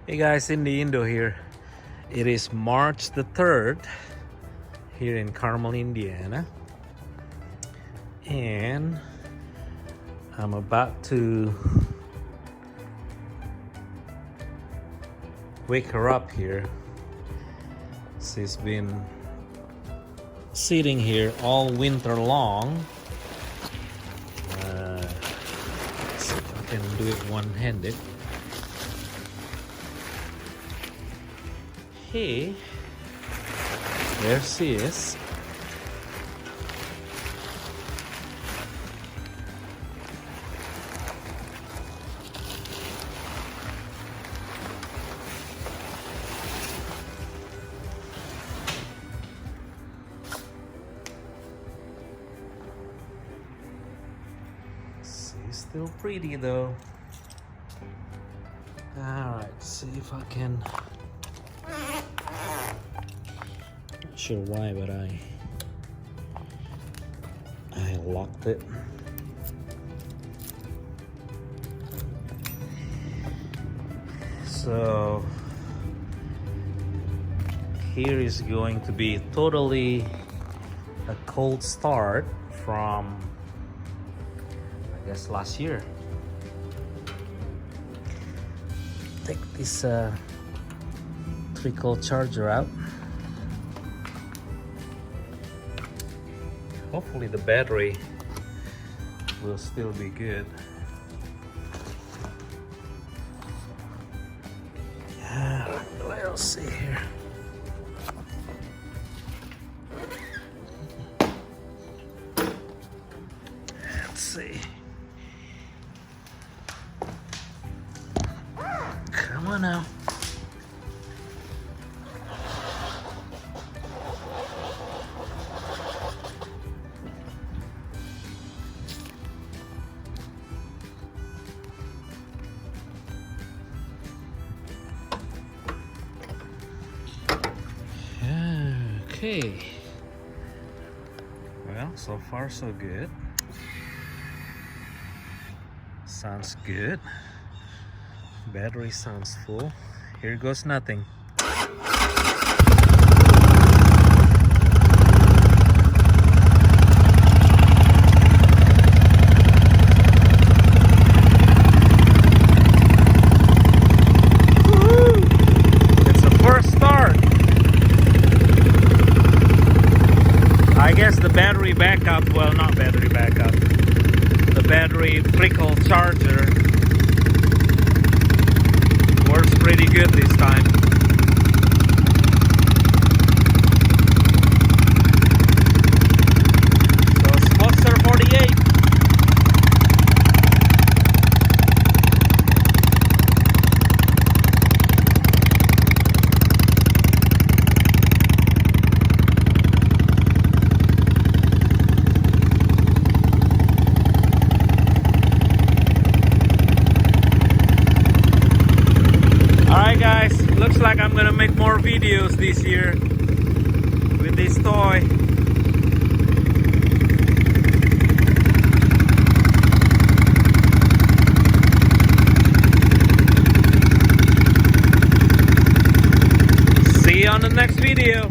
Hey guys, in the Indo here. It is March the 3rd here in Carmel, Indiana. And I'm about to wake her up here. She's been sitting here all winter long. Let's see if I can do it one-handed. Hey, there she is. She's still pretty though. Alright, see if I can. Not sure why, but I locked it. So here is going to be totally a cold start from, I guess, last year. Take this trickle charger out. Hopefully the battery will still be good. Let's see here. Let's see. Come on now. Okay. Well, so far so good. Sounds good. Battery sounds full. Here goes nothing. I guess the battery backup, well, not battery backup, the battery trickle charger works pretty good this time. So Sportster 48. Alright guys, looks like I'm gonna make more videos this year with this toy. See you on the next video.